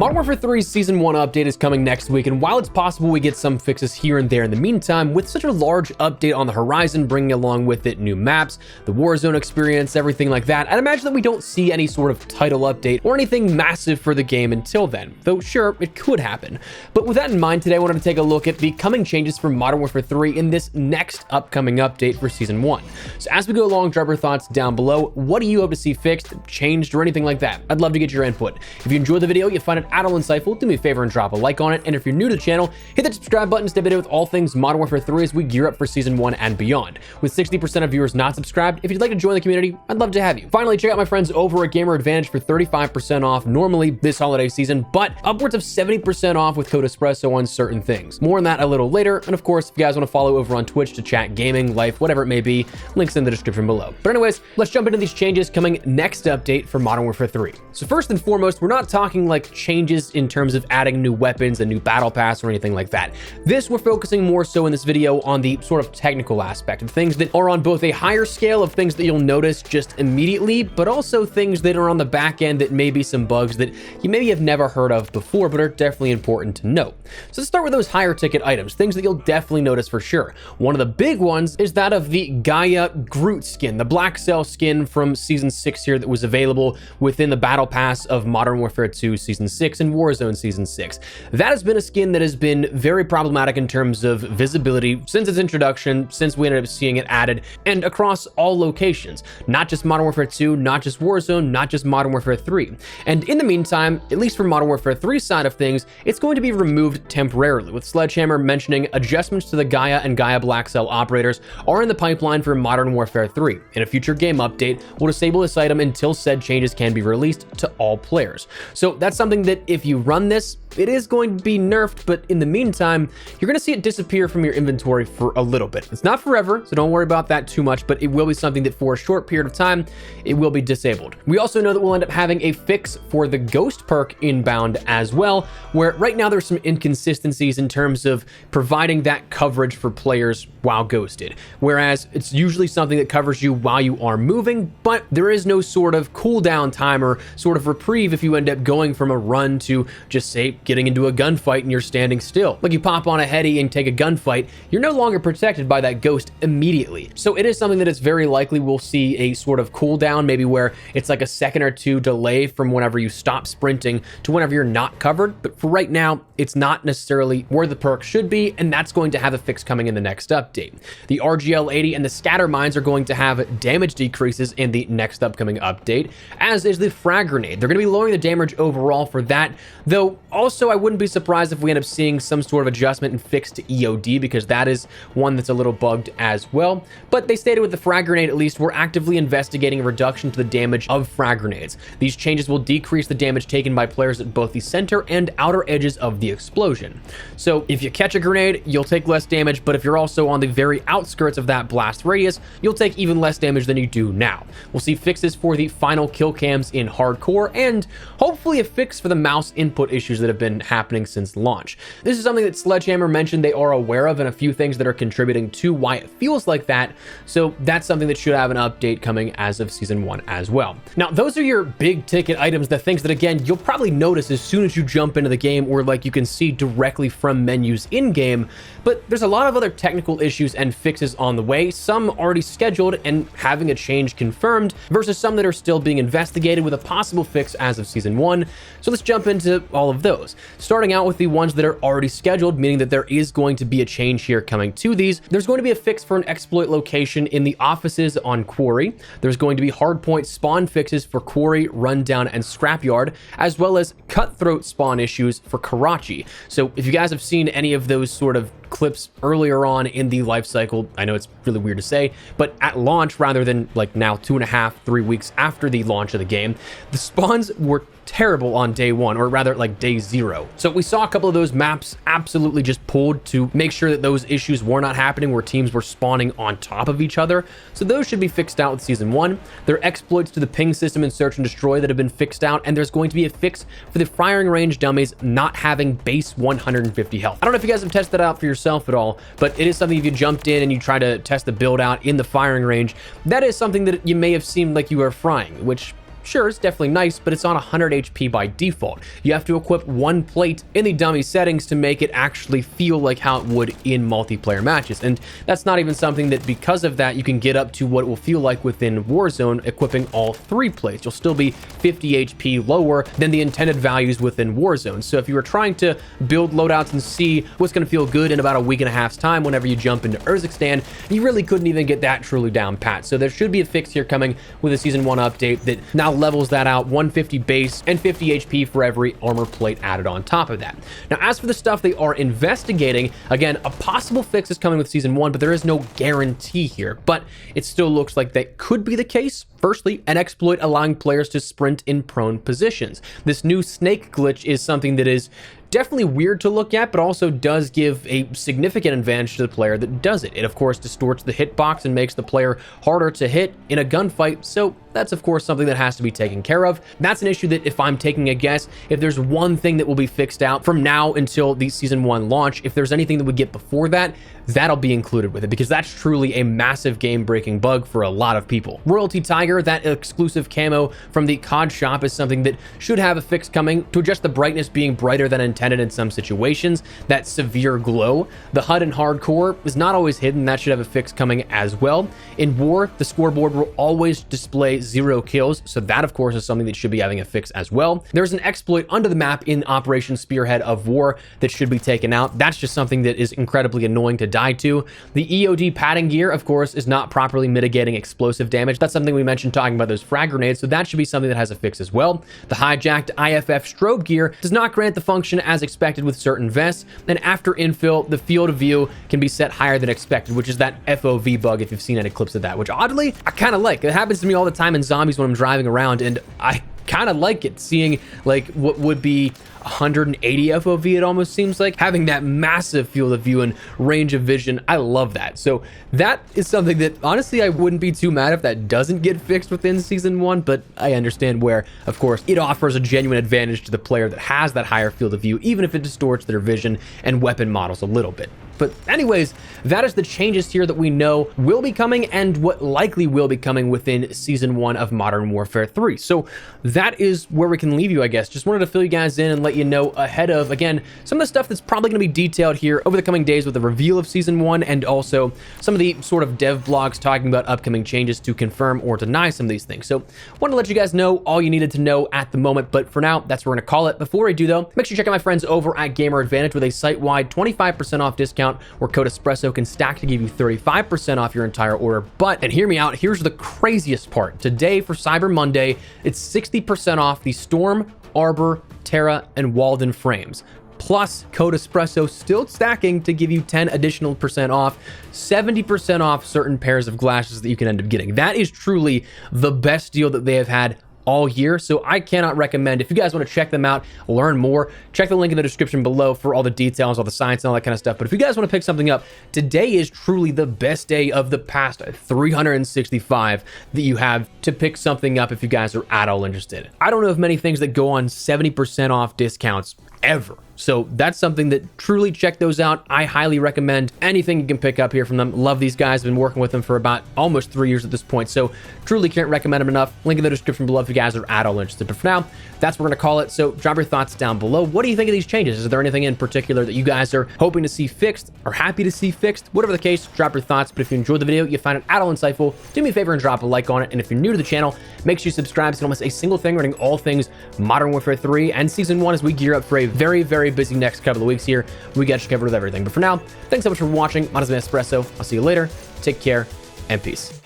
Modern Warfare 3's Season 1 update is coming next week, and while it's possible we get some fixes here and there in the meantime, with such a large update on the horizon bringing along with it new maps, the Warzone experience, everything like that, I'd imagine that we don't see any sort of title update or anything massive for the game until then, though sure, it could happen. But with that in mind, today I wanted to take a look at the coming changes for Modern Warfare 3 in this next upcoming update for Season 1. So as we go along, drop your thoughts down below. What do you hope to see fixed, changed, or anything like that? I'd love to get your input. If you enjoyed the video, you find it at all insightful, do me a favor and drop a like on it. And if you're new to the channel, hit that subscribe button to stay updated with all things Modern Warfare 3 as we gear up for Season 1 and beyond. With 60% of viewers not subscribed, if you'd like to join the community, I'd love to have you. Finally, check out my friends over at Gamer Advantage for 35% off normally this holiday season, but upwards of 70% off with code Espresso on certain things. More on that a little later. And of course, if you guys want to follow over on Twitch to chat gaming, life, whatever it may be, links in the description below. But anyways, let's jump into these changes coming next update for Modern Warfare 3. So first and foremost, we're not talking like changes in terms of adding new weapons, a new battle pass, or anything like that. We're focusing more so in this video on the sort of technical aspect of things that are on both a higher scale of things that you'll notice just immediately, but also things that are on the back end that may be some bugs that you maybe have never heard of before, but are definitely important to note. So let's start with those higher ticket items, things that you'll definitely notice for sure. One of the big ones is that of the Gaia Groot skin, the Black Cell skin from Season 6 here that was available within the Battle Pass of Modern Warfare 2 Season 6 and Warzone Season 6. That has been a skin that has been very problematic in terms of visibility since its introduction, since we ended up seeing it added, and across all locations. Not just Modern Warfare 2, not just Warzone, not just Modern Warfare 3. And in the meantime, at least for Modern Warfare 3 side of things, it's going to be removed temporarily, with Sledgehammer mentioning adjustments to the Gaia and Gaia Black Cell operators are in the pipeline for Modern Warfare 3. In a future game update, we'll disable this item until said changes can be released to all players. So that's something that if you run this, it is going to be nerfed, but in the meantime, you're going to see it disappear from your inventory for a little bit. It's not forever, so don't worry about that too much, but it will be something that for a short period of time, it will be disabled. We also know that we'll end up having a fix for the Ghost perk inbound as well, where right now there's some inconsistencies in terms of providing that coverage for players while ghosted. Whereas it's usually something that covers you while you are moving, but there is no sort of cooldown time or sort of reprieve if you end up going from a run to just say getting into a gunfight and you're standing still. Like you pop on a heady and take a gunfight, you're no longer protected by that ghost immediately. So it is something that it's very likely we'll see a sort of cooldown, maybe where it's like a second or two delay from whenever you stop sprinting to whenever you're not covered. But for right now, it's not necessarily where the perk should be, and that's going to have a fix coming in the next update. The RGL-80 and the scatter mines are going to have damage decreases in the next upcoming update, as is the frag grenade. They're going to be lowering the damage overall for that, though also I wouldn't be surprised if we end up seeing some sort of adjustment and fix to EOD, because that is one that's a little bugged as well. But they stated with the frag grenade, at least, we're actively investigating a reduction to the damage of frag grenades. These changes will decrease the damage taken by players at both the center and outer edges of the explosion. So if you catch a grenade, you'll take less damage, but if you're also on the very outskirts of that blast radius, you'll take even less damage than you do now. We'll see fixes for the final kill cams in hardcore, and hopefully a fix for the mouse input issues that have been happening since launch. This is something that Sledgehammer mentioned they are aware of, and a few things that are contributing to why it feels like that. So that's something that should have an update coming as of Season 1 as well. Now, those are your big ticket items, the things that, again, you'll probably notice as soon as you jump into the game, or like you can see directly from menus in-game. But there's a lot of other technical issues and fixes on the way, some already scheduled and having a change confirmed, versus some that are still being investigated with a possible fix as of Season 1. So let's jump into all of those. Starting out with the ones that are already scheduled, meaning that there is going to be a change here coming to these. There's going to be a fix for an exploit location in the offices on Quarry. There's going to be hardpoint spawn fixes for Quarry, Rundown, and Scrapyard, as well as cutthroat spawn issues for Karachi. So if you guys have seen any of those sort of clips earlier on in the life cycle, I know it's really weird to say, but at launch, rather than like now 2.5, 3 weeks after the launch of the game, the spawns were terrible on day one, or rather like day 0. So we saw a couple of those maps absolutely just pulled to make sure that those issues were not happening, where teams were spawning on top of each other. So those should be fixed out with Season 1. There are exploits to the ping system in Search and Destroy that have been fixed out, and there's going to be a fix for the firing range dummies not having base 150 health. I don't know if you guys have tested that out for yourself at all, but it is something if you jumped in and you try to test the build out in the firing range, that is something that you may have seemed like you were frying, which sure, it's definitely nice, but it's on 100 HP by default. You have to equip one plate in the dummy settings to make it actually feel like how it would in multiplayer matches. And that's not even something that, because of that, you can get up to what it will feel like within Warzone, equipping all 3 plates. You'll still be 50 HP lower than the intended values within Warzone. So if you were trying to build loadouts and see what's going to feel good in about a week and a half's time whenever you jump into Urzikstan, you really couldn't even get that truly down pat. So there should be a fix here coming with a Season 1 update that now levels that out, 150 base and 50 HP for every armor plate added on top of that. Now, as for the stuff they are investigating, again, a possible fix is coming with Season 1, but there is no guarantee here. But it still looks like that could be the case. Firstly, an exploit allowing players to sprint in prone positions. This new snake glitch is something that is definitely weird to look at, but also does give a significant advantage to the player that does it. It, of course, distorts the hitbox and makes the player harder to hit in a gunfight, so that's, of course, something that has to be taken care of. That's an issue that, if I'm taking a guess, if there's one thing that will be fixed out from now until the Season 1 launch, if there's anything that we get before that, that'll be included with it, because that's truly a massive game-breaking bug for a lot of people. Royalty Tiger, that exclusive camo from the COD shop, is something that should have a fix coming to adjust the brightness being brighter than intended in some situations. That severe glow. The HUD in Hardcore is not always hidden. That should have a fix coming as well. In War, the scoreboard will always display 0 kills, so that, of course, is something that should be having a fix as well. There's an exploit under the map in Operation Spearhead of War that should be taken out. That's just something that is incredibly annoying to die to. The EOD padding gear, of course, is not properly mitigating explosive damage. That's something we mentioned talking about those frag grenades, so that should be something that has a fix as well. The hijacked IFF strobe gear does not grant the function as expected with certain vests, and after infill, the field of view can be set higher than expected, which is that FOV bug, if you've seen any clips of that, which oddly, I kind of like. It happens to me all the time in zombies when I'm driving around, and I kind of like it, seeing like what would be 180 FOV, it almost seems like, having that massive field of view and range of vision. I love that. So that is something that, honestly, I wouldn't be too mad if that doesn't get fixed within Season 1, but I understand where, of course, it offers a genuine advantage to the player that has that higher field of view, even if it distorts their vision and weapon models a little bit. But anyways, that is the changes here that we know will be coming and what likely will be coming within Season 1 of Modern Warfare 3. So that is where we can leave you, I guess. Just wanted to fill you guys in and let you know ahead of, again, some of the stuff that's probably going to be detailed here over the coming days with the reveal of Season 1, and also some of the sort of dev blogs talking about upcoming changes to confirm or deny some of these things. So wanted to let you guys know all you needed to know at the moment, but for now, that's what we're going to call it. Before I do, though, make sure you check out my friends over at Gamer Advantage with a site-wide 25% off discount where code Espresso can stack to give you 35% off your entire order. But, and hear me out, here's the craziest part. Today for Cyber Monday, it's 60% off the Storm, Arbor, Terra, and Walden frames. Plus, code Espresso still stacking to give you 10 additional % off, 70% off certain pairs of glasses that you can end up getting. That is truly the best deal that they have had all year, so I cannot recommend. If you guys want to check them out, learn more, check the link in the description below for all the details, all the science and all that kind of stuff. But if you guys want to pick something up, today is truly the best day of the past 365 that you have to pick something up if you guys are at all interested. I don't know of many things that go on 70% off discounts ever. So that's something that, truly check those out. I highly recommend anything you can pick up here from them. Love these guys. Been working with them for about almost 3 years at this point. So truly can't recommend them enough. Link in the description below if you guys are at all interested. But for now, that's what we're going to call it. So drop your thoughts down below. What do you think of these changes? Is there anything in particular that you guys are hoping to see fixed or happy to see fixed? Whatever the case, drop your thoughts. But if you enjoyed the video, you find it at all insightful, do me a favor and drop a like on it. And if you're new to the channel, make sure you subscribe so you don't miss a single thing regarding all things Modern Warfare 3 and Season 1 as we gear up for a very, very busy next couple of weeks here. We got you covered with everything. But for now, thanks so much for watching. My name is Espresso. I'll see you later. Take care and peace.